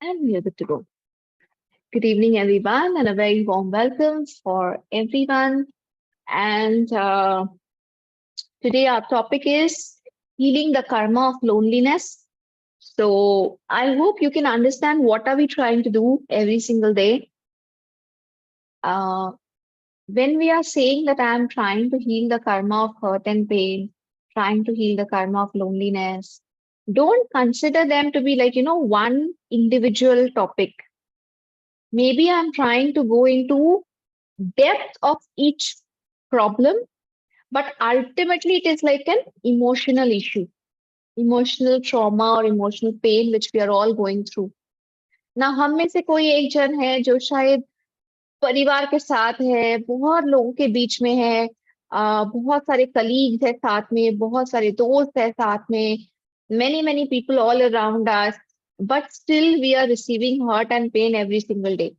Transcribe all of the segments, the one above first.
And we are good to go. Good evening, everyone, and a very warm welcome for everyone. And today our topic is healing the karma of loneliness. So I hope you can understand what are we trying to do every single day. Uh, when we are saying that I am trying to heal the karma of hurt and pain, trying to heal the karma of loneliness, don't consider them to be like, one individual topic. Maybe I'm trying to go into depth of each problem, but ultimately it is like an emotional issue, emotional trauma or emotional pain which we are all going through. ना हम में से कोई एक जन है जो शायद परिवार के साथ है, बहुत लोगों के बीच में है, बहुत सारे कलीग्स है साथ में, बहुत सारे दोस्त है साथ में, many people all around us, but still we are receiving hurt and pain every single day.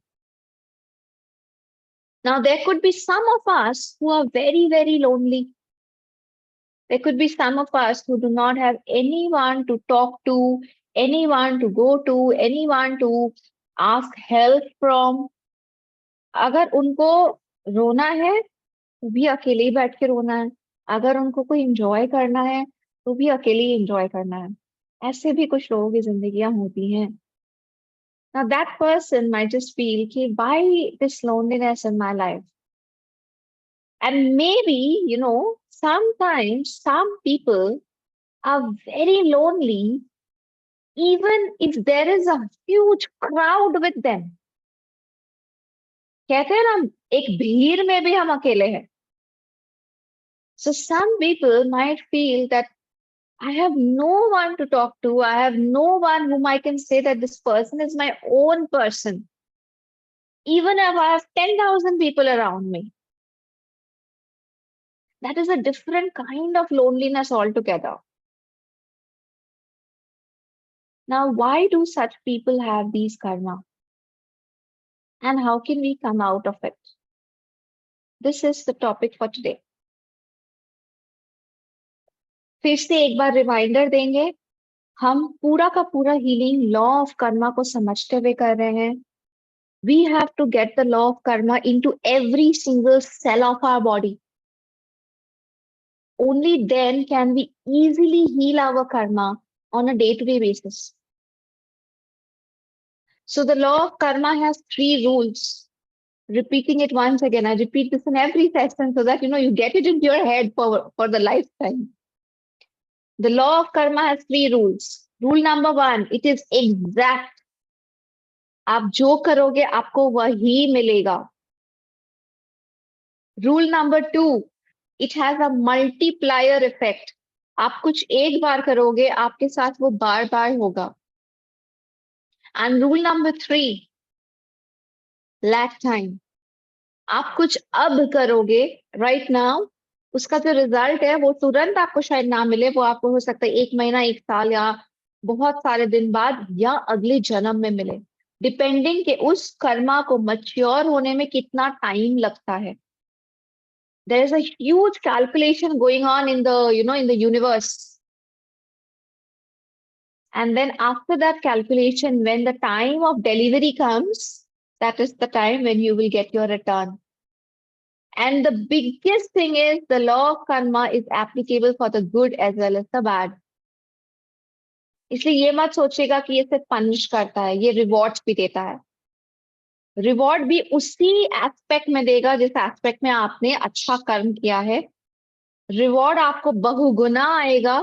Now, there could be some of us who are very lonely. There could be some of us who do not have anyone to talk to, anyone to go to, anyone to ask help from. अगर उनको रोना है तो भी अकेले ही बैठ के रोना है, अगर उनको कोई इंजॉय करना है तो भी अकेले ही इंजॉय करना है. ऐसे भी कुछ लोगों की जिंदगियां होती हैं. Now that person might just feel कि why this loneliness in my life? And maybe, sometimes some people are very lonely, even if there is a huge crowd with them. कहते हैं ना, एक भीड़ में भी हम अकेले हैं. So some people might feel that I have no one to talk to. I have no one whom I can say that this person is my own person. Even if I have 10,000 people around me. That is a different kind of loneliness altogether. Now, why do such people have these karma? And how can we come out of it? This is the topic for today. फिर से एक बार reminder देंगे, हम पूरा का पूरा healing law of Karma को समझते हुए कर रहे हैं. We have to get the law of karma into every single cell of our body. Only then can we easily heal our karma on a day-to-day basis. So the law of karma has 3 rules. Repeating it once again, I repeat this in every session so that you get it into your head for the lifetime. The law of karma has 3 rules. Rule number 1, it is exact. आप जो करोगे आपको वही मिलेगा. Rule number 2, it has a multiplier effect. आप कुछ एक बार करोगे आपके साथ वो बार बार होगा. And rule number 3, lag time. आप कुछ अब करोगे right now, उसका जो रिजल्ट है वो तुरंत आपको शायद ना मिले, वो आपको हो सकता है 1 महीना, 1 साल या बहुत सारे दिन बाद या अगले जन्म में मिले, डिपेंडिंग कि उस कर्मा को मैच्योर होने में कितना टाइम लगता है. There is a huge calculation going on in the universe. And then after that calculation, when the time of delivery comes, that is the time when you will get your return. And the biggest thing is the law of karma is applicable for the good as well as the bad. इसलिए ये मत सोचेगा कि ये सिर्फ punish करता है, ये रिवॉर्ड्स भी देता है. रिवॉर्ड भी उसी एस्पेक्ट में देगा जिस एस्पेक्ट में आपने अच्छा कर्म किया है. रिवॉर्ड आपको बहुगुना आएगा.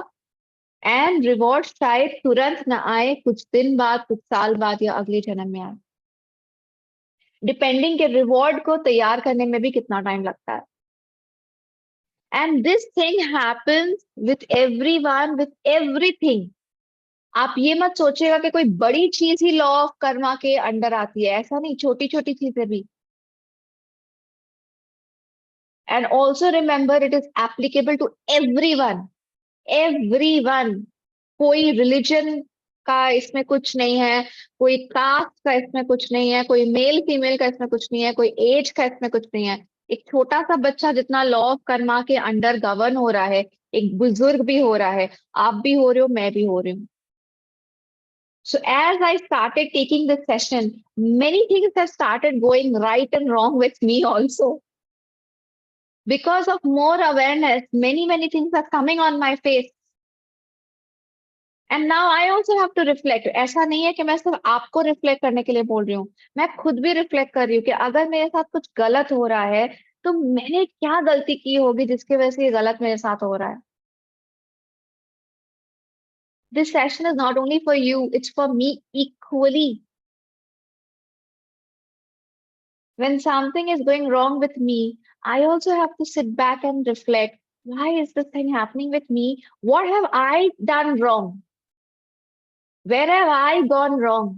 एंड रिवॉर्ड शायद तुरंत ना आए, कुछ दिन बाद, कुछ साल बाद या अगले जन्म में आए, डिपेंडिंग के रिवॉर्ड को तैयार करने में भी कितना टाइम लगता है. And this thing happens with everyone, with everything. आप ये मत सोचेगा कि कोई बड़ी चीज ही लॉ ऑफ कर्मा के अंडर आती है, ऐसा नहीं, छोटी छोटी चीजें भी. And also remember it is applicable to everyone. Everyone. कोई रिलीजन का इसमें कुछ नहीं है, कोई कास्ट का इसमें कुछ नहीं है, कोई मेल फीमेल का इसमें कुछ नहीं है, कोई एज का इसमें कुछ नहीं है. एक छोटा सा बच्चा जितना लॉ ऑफ कर्मा के अंडर गवर्न हो रहा है, एक बुजुर्ग भी हो रहा है, आप भी हो रहे हो, मैं भी हो रही हूँ. So as I started taking this session, many things have started going right and wrong with me also. Because of more awareness, many things are coming on my face. And now I also have to reflect. ऐसा नहीं है कि मैं सिर्फ आपको reflect करने के लिए बोल रही हूँ, मैं खुद भी रिफ्लेक्ट कर रही हूँ कि अगर मेरे साथ कुछ गलत हो रहा है तो मैंने क्या गलती की होगी जिसकी वजह से ये गलत मेरे साथ हो रहा है. This session is not only for you, it's for me equally. When something is going wrong with me, I also have to sit back and reflect, why is this thing happening with me? What have I done wrong? Where have I gone wrong?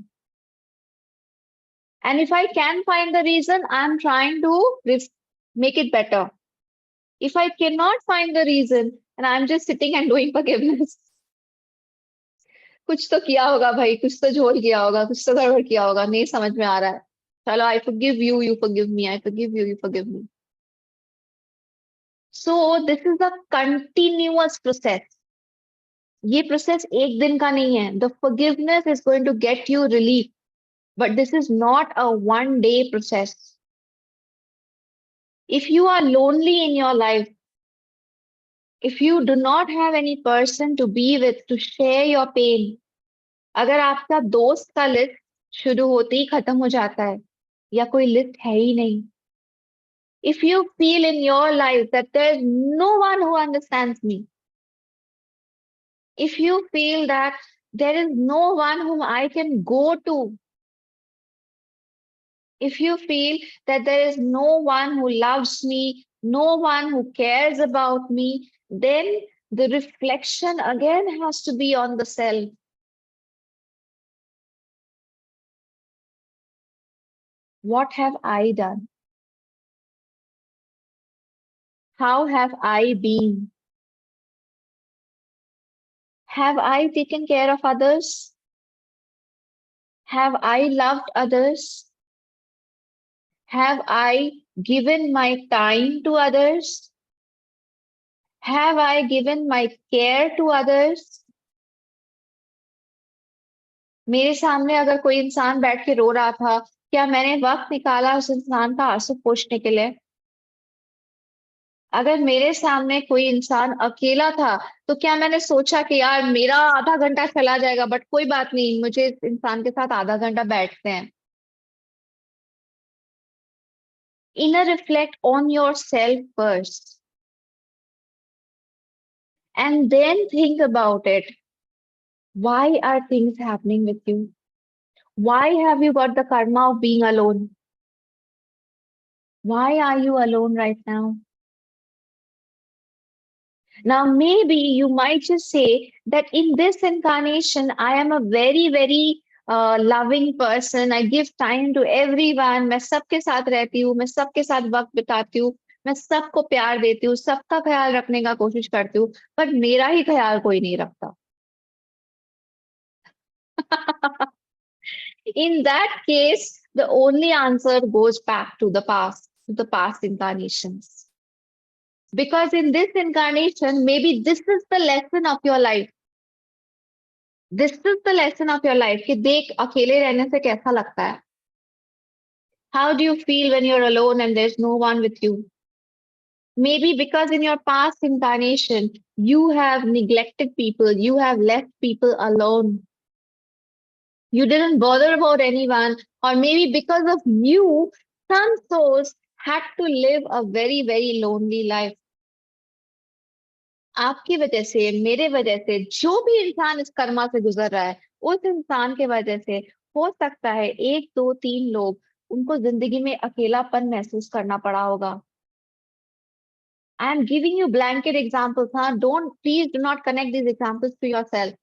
And if I can find the reason, I'm trying to make it better. If I cannot find the reason, and I'm just sitting and doing forgiveness, कुछ तो किया होगा भाई, कुछ तो झोल किया होगा, कुछ तो गड़बड़ किया होगा, नहीं समझ में आ रहा है. चलो, I forgive you, you forgive me, I forgive you, you forgive me. So this is a continuous process. ये प्रोसेस एक दिन का नहीं है. The forgiveness is going to get you relief, but this is not a one-day process. If you are lonely in your life, if you do not have any person to be with to share your pain, अगर आपका दोस्त का list शुरू होते ही खत्म हो जाता है या कोई लिस्ट है ही नहीं, if you feel in your life that there is no one who understands me, if you feel that there is no one whom I can go to, if you feel that there is no one who loves me, no one who cares about me, then the reflection again has to be on the self. What have I done? How have I been? Have I taken care of others? Have I loved others? Have I given my time to others? Have I given my care to others? मेरे सामने अगर कोई इंसान बैठ के रो रहा था, क्या मैंने वक्त निकाला उस इंसान का आंसू पोंछने के लिए? अगर मेरे सामने कोई इंसान अकेला था, तो क्या मैंने सोचा कि यार मेरा आधा घंटा चला जाएगा, बट कोई बात नहीं, मुझे इस इंसान के साथ आधा घंटा बैठते हैं. Inner reflect on yourself first, and then think about it. Why are things happening with you? Why have you got the karma of being alone? Why are you alone right now? Now, maybe you might just say that in this incarnation, I am a very loving person. I give time to everyone. मैं सबके साथ रहती हूँ, मैं सबके साथ वक्त बिताती हूँ, मैं सबको प्यार देती हूँ, सबका ख्याल रखने का कोशिश करती हूँ, पर मेरा ही ख्याल कोई नहीं रखता. In that case, the only answer goes back to the past incarnations. Because in this incarnation, maybe this is the lesson of your life. This is the lesson of your life कि देख अकेले रहने से कैसा लगता है. How do you feel when you're alone and there's no one with you? Maybe because in your past incarnation, you have neglected people, you have left people alone. You didn't bother about anyone, or maybe because of you, some souls had to live a very lonely life. आपकी वजह से, मेरे वजह से, जो भी इंसान इस कर्मा से गुजर रहा है, उस इंसान के वजह से हो सकता है एक दो तीन लोग उनको जिंदगी में अकेलापन महसूस करना पड़ा होगा. I am giving you blanket examples. हाँ, don't, please do not connect these examples to yourself.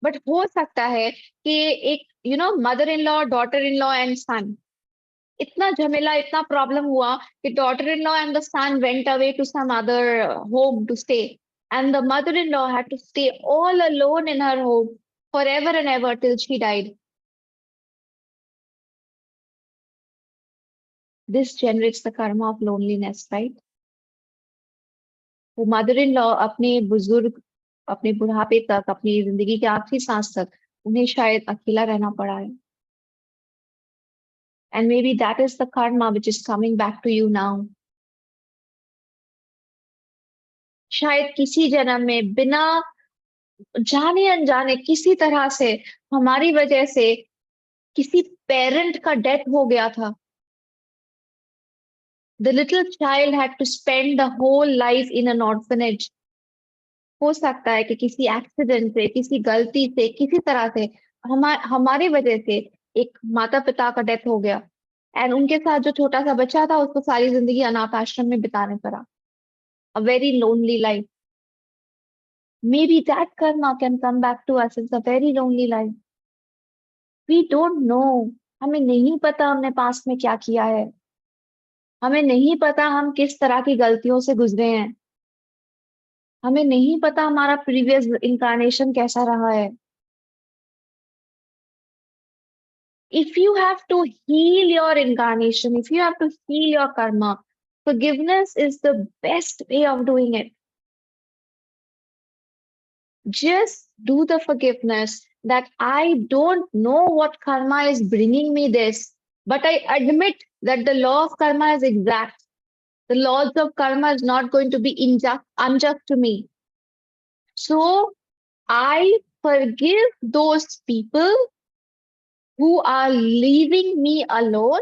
But हो सकता है कि एक mother in law, daughter in law and son, इतना झमेला, इतना प्रॉब्लम हुआ कि daughter in law and the son went away to some other home to stay, and the mother-in-law had to stay all alone in her home forever and ever till she died. This generates the karma of loneliness, right? वो mother in law अपने बुजुर्ग, अपने बुढ़ापे तक, अपनी जिंदगी के आखिरी सांस तक उन्हें शायद अकेला रहना पड़ा है। And maybe that is the karma which is coming back to you now. शायद किसी जन्म में बिना जाने अनजाने किसी तरह से हमारी वजह से किसी पेरेंट का डेथ हो गया था। The little child had to spend the whole life in an orphanage. हो सकता है कि किसी एक्सीडेंट से, किसी गलती से, किसी तरह से हमारी वजह से एक माता पिता का डेथ हो गया, एंड उनके साथ जो छोटा सा बच्चा था उसको सारी जिंदगी अनाथ आश्रम में बिताने पड़ा। A very lonely life. Maybe that karma can come back to us. It's a very lonely life. We don't know. हमें नहीं पता हमने पास्ट में क्या किया है। हमें नहीं पता हम किस तरह की गलतियों से गुजरे हैं। हमें नहीं पता हमारा प्रीवियस इनकारनेशन कैसा रहा है। If you have to heal your incarnation, if you have to heal your karma, forgiveness is the best way of doing it. Just do the forgiveness that I don't know what karma is bringing me this, but I admit that the law of karma is exact. The laws of karma is not going to be unjust to me. So I forgive those people who are leaving me alone,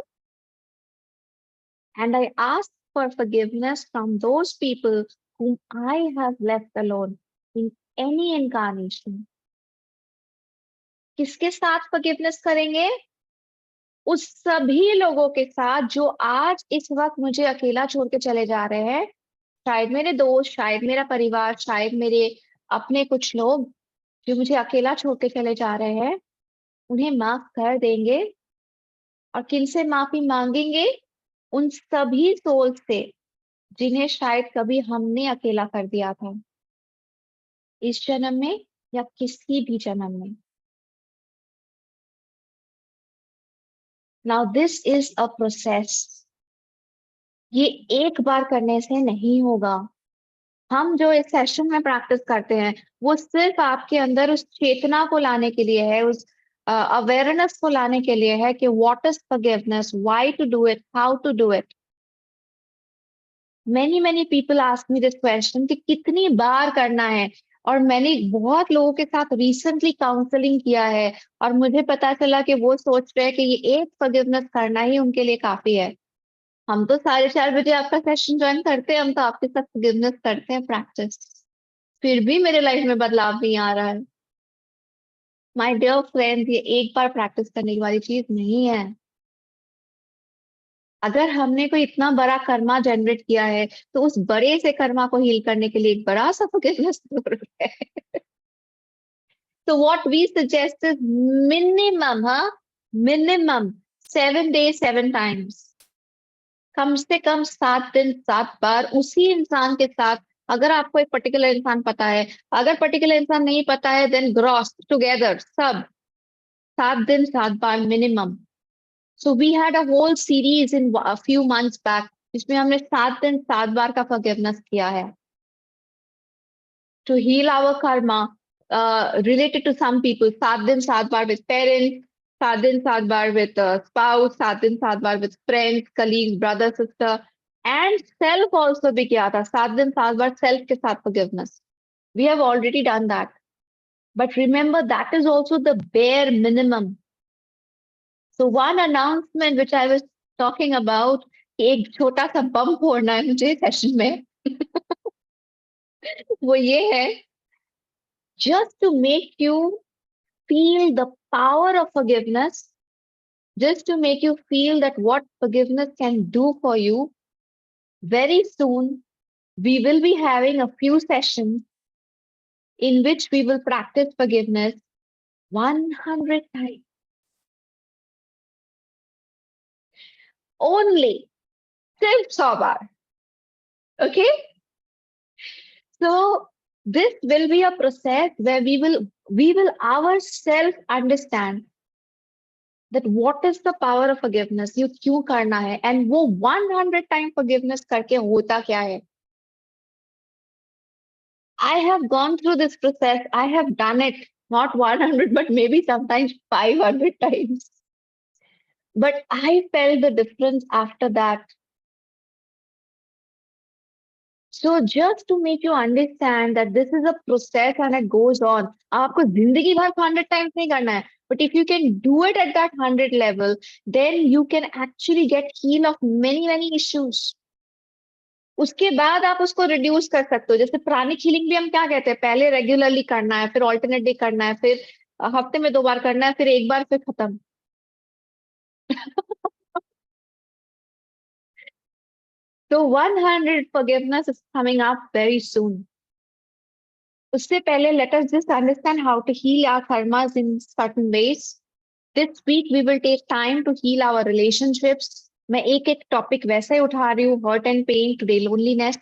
and I ask for forgiveness from those people whom I have left alone in any incarnation. किसके साथ forgiveness करेंगे? उस सभी लोगों के साथ जो आज इस वक्त मुझे अकेला छोड़ के चले जा रहे हैं। शायद मेरे दोस्त, शायद मेरा परिवार, शायद मेरे अपने कुछ लोग जो मुझे अकेला छोड़ के चले जा रहे हैं, उन्हें माफ कर देंगे। और किनसे माफी मांगेंगे? उन सभी सोल से जिन्हें शायद कभी हमने अकेला कर दिया था, इस जन्म में या किसी भी जन्म में। Now this is a process. ये एक बार करने से नहीं होगा। हम जो इस सेशन में प्रैक्टिस करते हैं वो सिर्फ आपके अंदर उस चेतना को लाने के लिए है, उस अवेयरनेस को लाने के लिए है कि what is forgiveness, why to do it, how to do it. many people ask me this question कि कितनी बार करना है। और मैंने बहुत लोगों के साथ रिसेंटली काउंसलिंग किया है और मुझे पता चला कि वो सोच रहे हैं कि ये एक फॉरगिवनेस करना ही उनके लिए काफी है। हम तो 4:30 बजे आपका सेशन ज्वाइन करते हैं, हम तो आपके साथ फॉरगिवनेस करते हैं प्रैक्टिस, फिर भी मेरे लाइफ में बदलाव नहीं आ रहा है। माय डियर फ्रेंड्स, ये एक बार प्रैक्टिस करने वाली चीज नहीं है। अगर हमने कोई इतना बड़ा कर्मा जनरेट किया है तो उस बड़े से कर्मा को हील करने के लिए एक बड़ा सा फॉरगिवनेस जरूरत है। तो what we suggest is minimum 7 days 7 times। कम से कम 7 दिन 7 बार उसी इंसान के साथ। अगर आपको एक पर्टिकुलर इंसान पता है, अगर पर्टिकुलर इंसान नहीं पता है, देन ग्रॉस टुगेदर सब 7 दिन 7 बार minimum. So we had a whole series in a few months back जिसमें हमने 7 दिन 7 बार का फॉरगिवनेस किया है to heal our karma related to some people. 7 दिन 7 बार विद पेरेंट्स, 7 दिन 7 बार with spouse, 7 दिन 7 बार with friends, colleagues, brother, sister, and self also भी किया था। 7 दिन 7 बार self के साथ forgiveness। We have already done that, but remember that is also the bare minimum. So one announcement which I was talking about, एक छोटा सा बम फोड़ना है मुझे सेशन में वो ये है, just to make you feel the power of forgiveness, just to make you feel that what forgiveness can do for you. Very soon we will be having a few sessions in which we will practice forgiveness 100 times only, सिर्फ 100 बार। Okay, so this will be a process where we will ourselves understand that what is the power of forgiveness, you क्यों करना है, and वो 100 time forgiveness करके होता क्या है। I have gone through this process, I have done it, not 100, but maybe sometimes 500 times. But I felt the difference after that. So just to make you understand that this is a process and it goes on. आपको जिंदगी भर 100 times नहीं करना है. But if you can do it at that 100 level, then you can actually get heal of many issues. उसके बाद आप उसको रिड्यूस कर सकते हो. जैसे प्राणिक हीलिंग भी हम क्या कहते हैं, पहले रेगुलरली करना है, फिर ऑल्टरनेट डे करना है, फिर हफ्ते में 2 बार करना है, फिर एक बार, फिर खत्म. So 100 forgiveness is coming up very soon. उससे पहले let us just understand how to heal our karmas in certain ways. This week we will take time to heal our relationships. मैं एक एक टॉपिक वैसे ही उठा रही हूँ. Hurt and pain, today loneliness.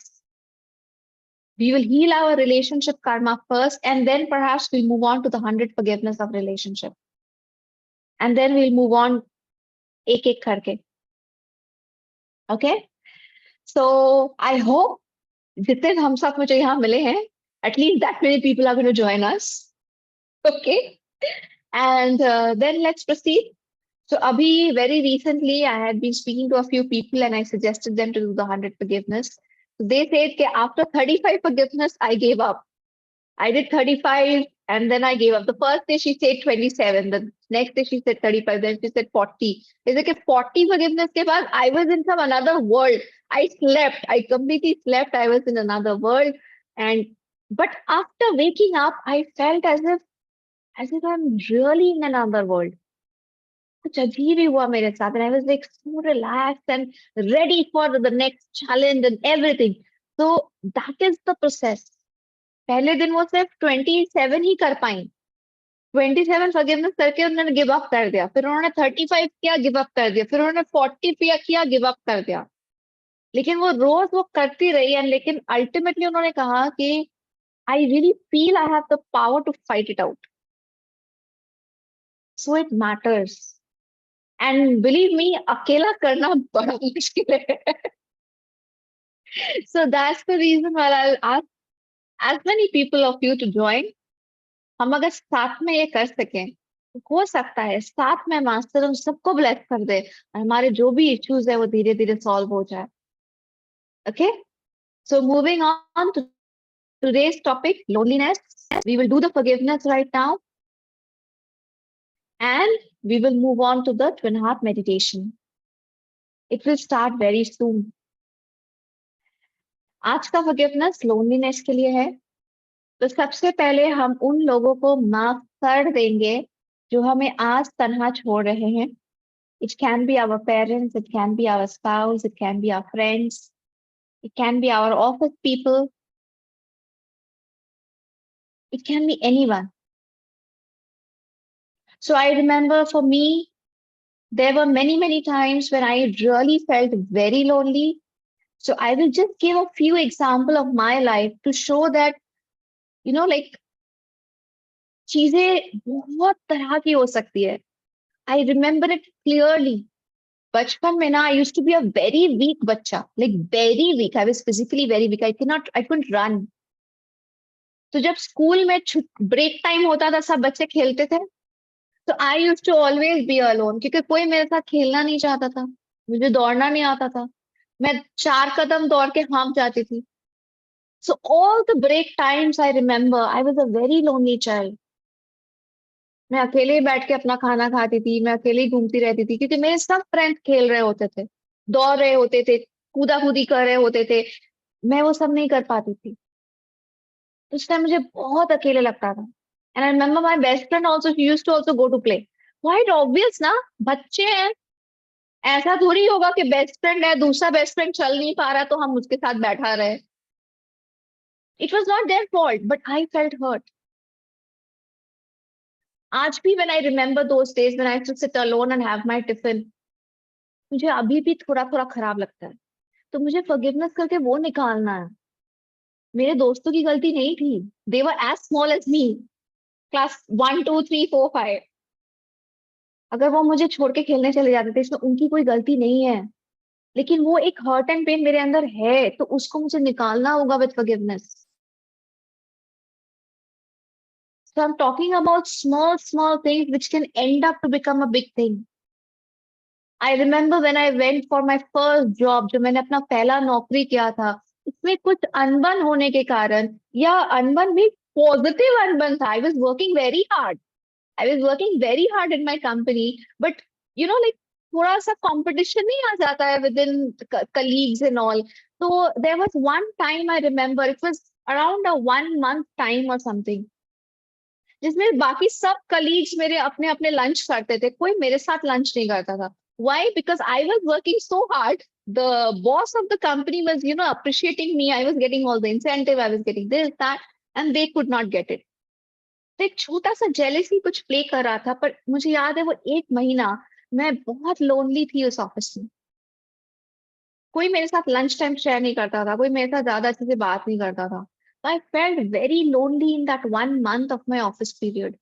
We will heal our relationship karma first, and then perhaps we'll move on to the 100 forgiveness of relationship. And then we'll move on एक एक करके. Okay? So I hope जितने हम सब मुझे यहाँ मिले हैं, at least that many people are going to join us. Okay? And then let's proceed. So Abhi, very recently, I had been speaking to a few people and I suggested them to do the 100 forgiveness. So they said that after 35 forgiveness, I gave up. I did 35 and then I gave up. The first day she said 27. The next day she said 35. Then she said 40. It's like 40 forgiveness ke baad, I was in some another world. I slept. I completely slept. I was in another world. But after waking up, I felt as if I'm really in another world. कुछ अजीब ही हुआ मेरे साथ. And I was like so relaxed and ready for the next challenge and everything. So that is the process. पहले दिन वो सिर्फ 27 ही कर पाई. 27 फॉरगिवनेस करके उन्होंने गिव अप कर दिया. फिर उन्होंने 35 किया, गिव अप कर दिया. फिर उन्होंने 40 किया, गिव अप कर दिया. लेकिन वो रोज वो करती रही. एंड लेकिन अल्टीमेटली उन्होंने कहा कि I really feel I have the power to fight it out. So it matters. And believe me, अकेला करना बड़ा मुश्किल है. So that's the reason why I'll ask as many people of you to join. हम अगर साथ में ये कर सकें, तो हो सकता है साथ में मास्टर हम सबको ब्लेस कर दे और हमारे जो भी इश्यूज है वो धीरे धीरे सॉल्व हो जाए. Okay, so moving on to today's topic, loneliness. We will do the forgiveness right now, and we will move on to the twin heart meditation. It will start very soon. आज का forgiveness loneliness के लिए है. तो सबसे पहले हम उन लोगों को माफ कर देंगे जो हमें आज तन्हा छोड़ रहे हैं. It can be our parents, it can be our spouse, it can be our friends, it can be our office people, it can be anyone. So I remember for me, there were many times when I really felt very lonely. So I will just give a few examples of my life to show that, like, चीजें बहुत तरह की हो सकती है. I remember it clearly. बचपन में ना, I used to be a very weak बच्चा, like very weak. I was physically very weak. I couldn't run. तो जब स्कूल में ब्रेक टाइम होता था, सब बच्चे खेलते थे, तो I used to always be alone क्योंकि कोई मेरे साथ खेलना नहीं चाहता था. मुझे दौड़ना नहीं आता था. मैं 4 कदम दौड़ के हांफ जाती थी. So all the break times I remember, I was a very lonely child. मैं अकेले ही बैठ के अपना खाना खाती थी. मैं अकेले ही घूमती रहती थी क्योंकि मेरे सब फ्रेंड्स खेल रहे होते थे, दौड़ रहे होते थे, कूदा कूदी कर रहे होते थे. मैं वो सब नहीं कर पाती थी. उस टाइम मुझे बहुत अकेले लगता था. And I remember my best friend also, she used to also go to play. Quite obvious ना, बच्चे हैं. ऐसा थोड़ी होगा कि बेस्ट फ्रेंड है, दूसरा बेस्ट फ्रेंड चल नहीं पा रहा तो हम उसके साथ बैठा रहे. It was not their fault, but I felt hurt. आज भी when I remember those days when I used to sit alone and have my tiffin, मुझे अभी भी थोड़ा थोड़ा खराब लगता है. तो मुझे forgiveness करके वो निकालना है. मेरे दोस्तों की गलती नहीं थी. They were as small as me, class 1 2 3 4 5. अगर वो मुझे छोड़ के खेलने चले जाते थे, इसमें उनकी कोई गलती नहीं है. लेकिन वो एक हर्ट एंड पेन मेरे अंदर है, तो उसको मुझे निकालना होगा with forgiveness. So I'm talking about small things which can end up to become a big thing. I remember when I went for my first job, जो मैंने अपना पहला नौकरी किया था, उसमें कुछ अनबन होने के कारण, या अनबन भी पॉजिटिव अनबन था. I was working very hard. I was working very hard in my company, but like थोड़ा सा competition नहीं आ जाता है within colleagues and all. So there was one time I remember, it was around a 1 month time or something, जिसमें बाकी सब colleagues मेरे अपने अपने लंच करते थे, कोई मेरे साथ लंच नहीं करता था. Why? Because I was working so hard. The boss of the company was, appreciating me. I was getting all the incentive. I was getting this, that, and they could not get it. तो एक छोटा सा jealousy कुछ play कर रहा था, पर मुझे याद है वो 1 महीना मैं बहुत लोनली थी उस ऑफिस में. कोई मेरे साथ लंच टाइम शेयर नहीं करता था, कोई मेरे साथ ज्यादा अच्छे से बात नहीं करता था. I felt very lonely in that 1 month of my office period.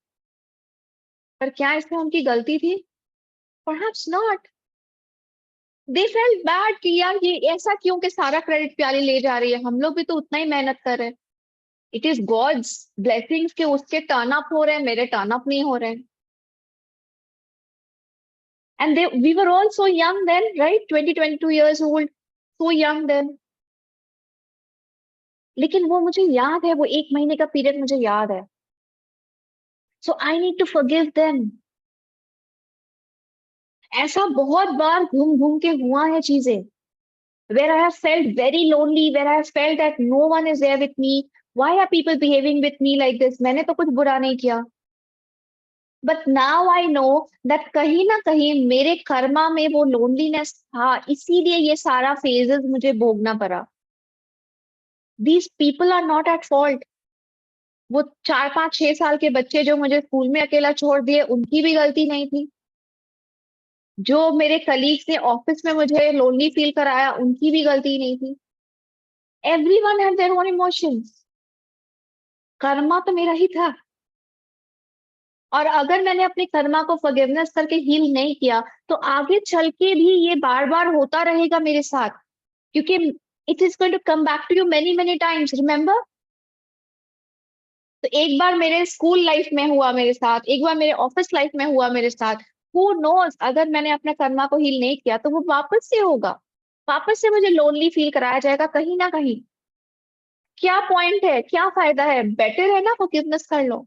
पर क्या इसमें उनकी गलती थी? Perhaps not. They felt bad कि यार ये ऐसा क्यों कि सारा क्रेडिट प्याली ले जा रही है, हम लोग भी तो उतना ही मेहनत कर रहे हैं. इट इज गॉड्स ब्लेसिंग्स के उसके टर्न अप हो रहे हैं, मेरे टर्न अप नहीं हो रहे हैं. And we were all so young then, right? 22 years old, so young then. लेकिन वो मुझे याद है, वो 1 महीने का पीरियड मुझे याद है. So I need to forgive them. ऐसा बहुत बार घूम घूम के हुआ है चीजें. Where I have felt very lonely, where I have felt that no one is there with me. Why are people behaving with me like this? मैंने तो कुछ बुरा नहीं किया. But now I know that कहीं ना कहीं मेरे कर्मा में वो लोनलीनेस था, इसीलिए ये सारा फेजेस मुझे भोगना पड़ा. These people are not at fault. वो 4 5 6 साल के बच्चे जो मुझे स्कूल में अकेला छोड़ दिए, उनकी भी गलती नहीं थी. जो मेरे कलीग्स ने ऑफिस में मुझे लोनली फील कराया, उनकी भी गलती नहीं थी. Everyone had their own emotions. Karma तो मेरा ही था. और अगर मैंने अपने कर्मा को फॉरगिवनेस करके हील नहीं किया, तो आगे चल के भी ये बार बार होता रहेगा मेरे साथ, क्योंकि it is going to come back to you many many times. Remember? तो एक बार मेरे स्कूल लाइफ में हुआ मेरे साथ, एक बार मेरे ऑफिस लाइफ में हुआ मेरे साथ. हु नोस, अगर मैंने अपना कर्मा को हील नहीं किया तो वो वापस से होगा, वापस से मुझे लोनली फील कराया जाएगा कहीं ना कहीं. क्या पॉइंट है, क्या फायदा है? बेटर है ना फॉरगिवनेस कर लो.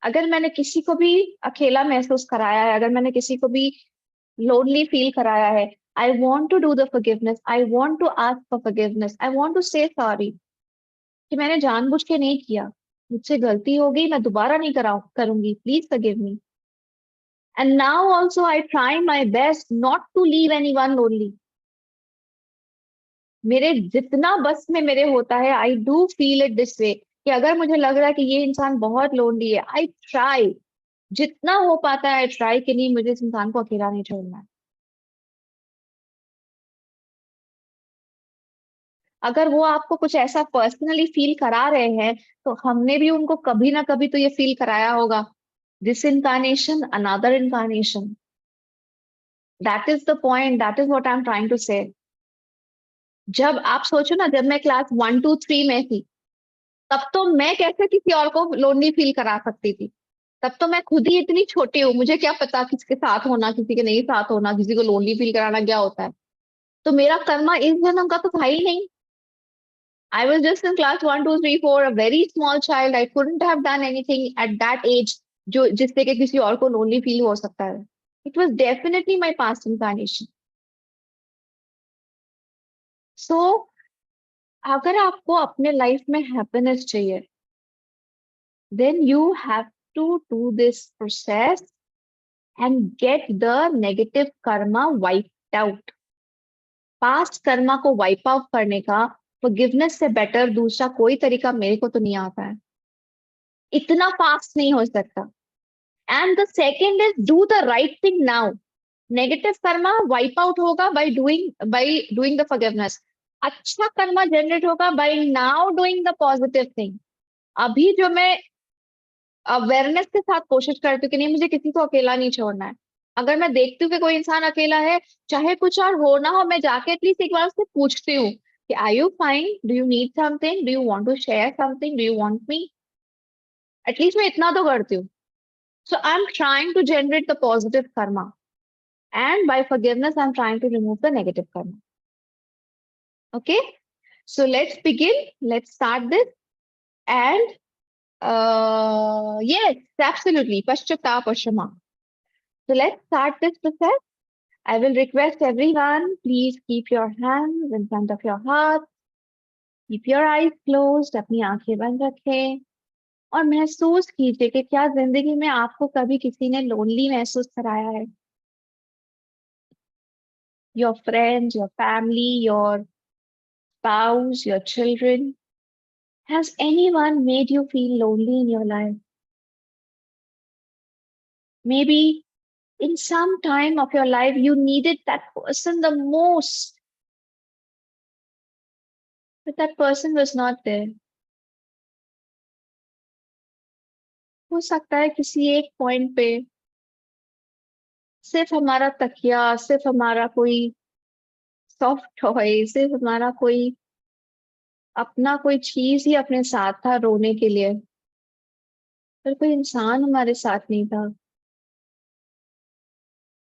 अगर मैंने किसी को भी अकेला महसूस कराया है, अगर मैंने किसी को भी लोनली फील कराया है, I want to do the forgiveness. I want to ask for forgiveness. I want to say sorry कि मैंने जानबूझ के नहीं किया, मुझसे गलती हो गई, मैं दोबारा नहीं करूंगी, please forgive me. And now also I try my best not to leave anyone lonely. मेरे जितना बस में मेरे होता है, I do feel it this way, कि अगर मुझे लग रहा है कि ये इंसान बहुत लोनली है, आई ट्राई, जितना हो पाता है ट्राई, कि नहीं मुझे इस इंसान को अकेला नहीं छोड़ना है. अगर वो आपको कुछ ऐसा पर्सनली फील करा रहे हैं, तो हमने भी उनको कभी ना कभी तो ये फील कराया होगा. This incarnation, another incarnation. That is the point, that is what I am trying to say. जब आप सोचो ना, जब मैं क्लास 1 2 3 में थी, तब तो मैं कैसे किसी और को लोनली फील करा सकती थी? तब तो मैं खुद ही इतनी छोटी हूँ, मुझे क्या पता किसके साथ होना, किसी के नहीं साथ होना, किसी को लोनली फील कराना क्या होता है. तो मेरा कर्मा इस जन्म का तो था ही नहीं. I was just in class 1 2 3 4, a very small child. I couldn't have done anything at that age जो जिससे कि किसी और को लोनली फील हो सकता है. It was definitely my past incarnation. So अगर आपको अपने लाइफ में हैप्पीनेस चाहिए, then you have to do this process and get the negative karma wiped out. Past Karma को वाइप आउट करने का फॉरगिवनेस से बेटर दूसरा कोई तरीका मेरे को तो नहीं आता है. इतना फास्ट नहीं हो सकता. And the second is do the right thing now. Negative karma wipe out होगा बाय डूइंग द फॉरगिवनेस. अच्छा कर्मा जनरेट होगा by now doing the positive thing. अभी जो मैं अवेयरनेस के साथ कोशिश करती हूँ कि नहीं मुझे किसी को अकेला नहीं छोड़ना है. अगर मैं देखती हूँ कि कोई इंसान अकेला है, चाहे कुछ और हो ना हो, मैं जाके एटलीस्ट एक बार उससे पूछती हूँ कि are you fine, do you need something, do you want to share something, do you want me. At least मैं इतना तो करती हूँ. So I'm trying to generate the positive karma. And by forgiveness, I'm trying to remove the negative karma. Okay? So let's begin. Let's start this. And yes, absolutely. Paschatapashama. So let's start this process. I will request everyone, please keep your hands in front of your heart. Keep your eyes closed. अपनी आंखें बंद रखें. और महसूस कीजिए कि क्या जिंदगी में आपको कभी किसी ने लोनली महसूस कराया है. Your friends, your family, your spouse, your children. Has anyone made you feel lonely in your life? Maybe in some time of your life, you needed that person the most, but that person was not there. हो सकता है किसी एक point पे सिर्फ हमारा तकिया, सिर्फ हमारा कोई सॉफ्ट टॉय, सिर्फ हमारा कोई अपना कोई चीज ही अपने साथ था रोने के लिए, पर कोई इंसान हमारे साथ नहीं था.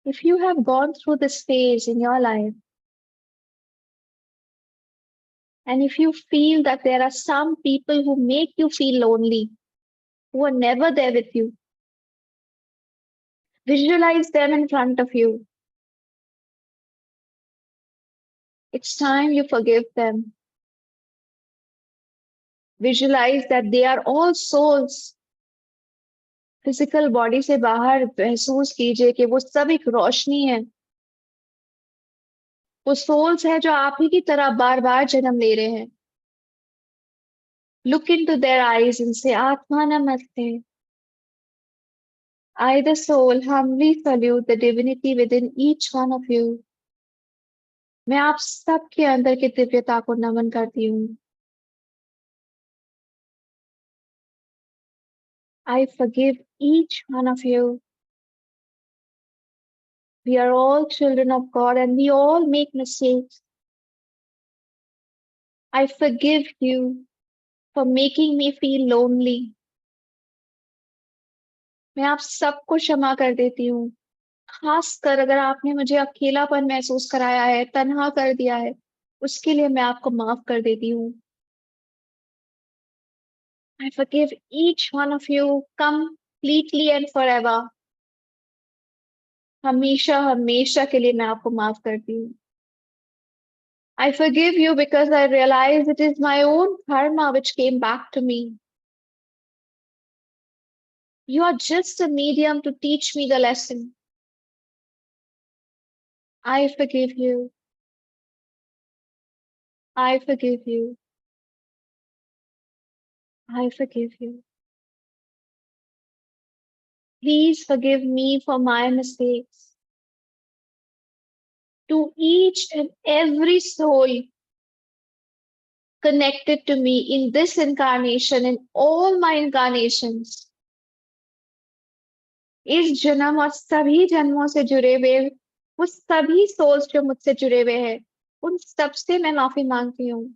If you have gone through this phase in your life, and if you feel that there are some people who make you feel lonely, who are never there with you, visualize them in front of you. It's time you forgive them. Visualize that they are all souls. Physical body से बाहर महसूस कीजिए कि वो सब एक रोशनी है. वो सोल्स है जो आप ही की तरह बार बार जन्म ले रहे हैं. Look into their eyes and say, Atma Namaste. I, the soul, humbly salute the divinity within each one of you. मैं आप सबके अंदर की दिव्यता को नमन करती हूँ. I forgive each one of you. We are all children of God and we all make mistakes. I forgive you for making me feel lonely. मैं आप सबको क्षमा कर देती हूँ. खासकर अगर आपने मुझे अकेलापन महसूस कराया है, तन्हा कर दिया है, उसके लिए मैं आपको माफ कर देती हूँ. I forgive each one of you completely and forever. हमेशा हमेशा के लिए मैं आपको माफ करती हूँ. I forgive you because I realize it is my own karma which came back to me. You are just a medium to teach me the lesson. I forgive you. I forgive you. I forgive you. Please forgive me for my mistakes. To each and every soul connected to me in this incarnation, in all my incarnations, इस जन्म और सभी जन्मों से जुड़े हुए वो सभी सोल्स जो मुझसे जुड़े हुए हैं, उन सब से मैं माफी मांगती हूँ.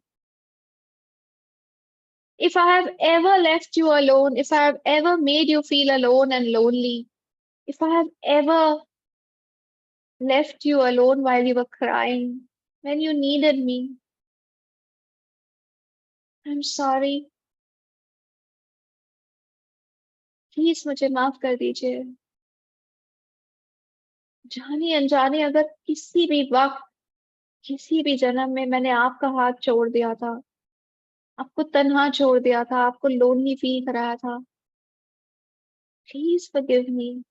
If I have ever left you alone, if I have ever made you feel alone and lonely, if I have ever left you alone while you were crying, when you needed me, I'm sorry. Please मुझे माफ कर दीजिए. जाने अनजाने अगर किसी भी वक्त, किसी भी जन्म में मैंने आपका हाथ छोड़ दिया था, आपको तन्हा छोड़ दिया था, आपको लोनली फील कराया था, please forgive me.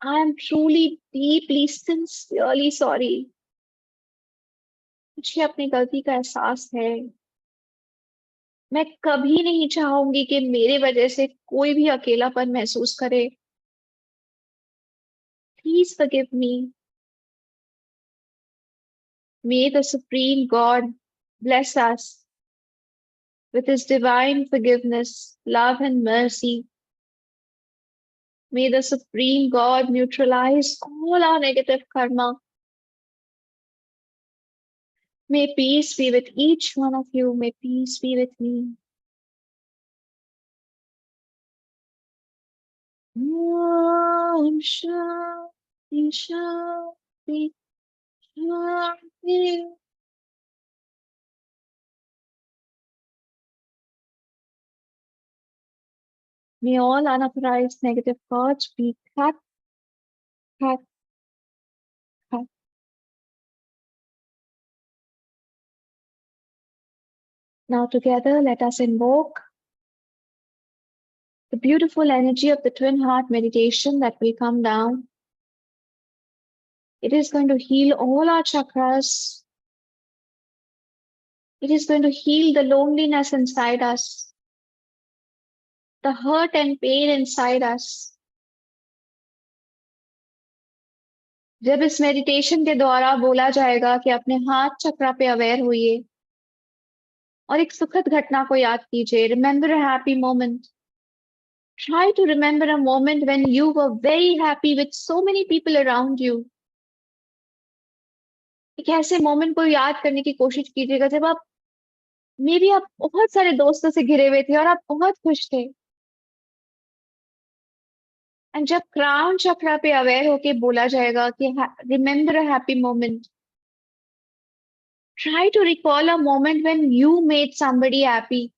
I am truly, deeply, sincerely sorry. मुझे अपनी गलती का एहसास है. मैं कभी नहीं चाहूंगी कि मेरे वजह से कोई भी अकेलापन महसूस करे. Please forgive me. May the Supreme God bless us with His divine forgiveness, love, and mercy. May the Supreme God neutralize all our negative karma. May peace be with each one of you. May peace be with me. Om Shanti Shanti Shanti. May all unauthorized negative thoughts be cut, cut, cut. Now together let us invoke the beautiful energy of the twin heart meditation that will come down. It is going to heal all our chakras. It is going to heal the loneliness inside us, the hurt and pain inside us. जब इस meditation के द्वारा बोला जाएगा कि अपने हाथ चक्र पे अवेयर होइए और एक सुखद घटना को याद कीजिए, remember a happy moment. Try to remember a moment when you were very happy with so many people around you. एक ऐसे मोमेंट को याद करने की कोशिश कीजिएगा जब आप मे बी आप बहुत सारे दोस्तों से घिरे हुए थे और आप बहुत खुश थे. एंड जब क्राउन चक्र पे अवेयर होके बोला जाएगा कि remember a happy moment, try to recall a moment when you made somebody happy.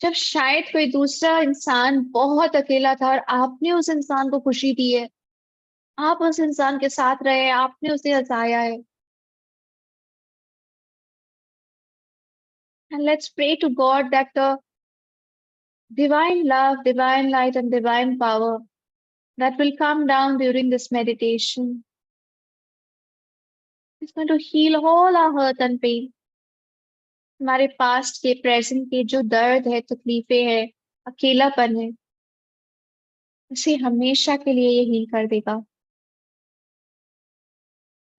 जब शायद कोई दूसरा इंसान बहुत अकेला था और आपने उस इंसान को खुशी दी है, आप उस इंसान के साथ रहे, आपने उसे हंसाया है. And let's pray to God that the divine love, divine light, and divine power that will come down during this meditation is going to heal all our hurt and pain. हमारे पास्ट के, present के जो दर्द है, तकलीफें है, अकेलापन है, उसे हमेशा के लिए ये हील कर देगा.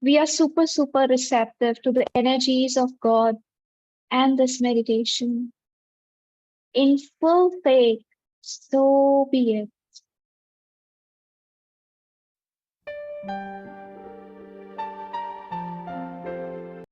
We are super, super receptive to the energies of God and this meditation. In full faith, so be it.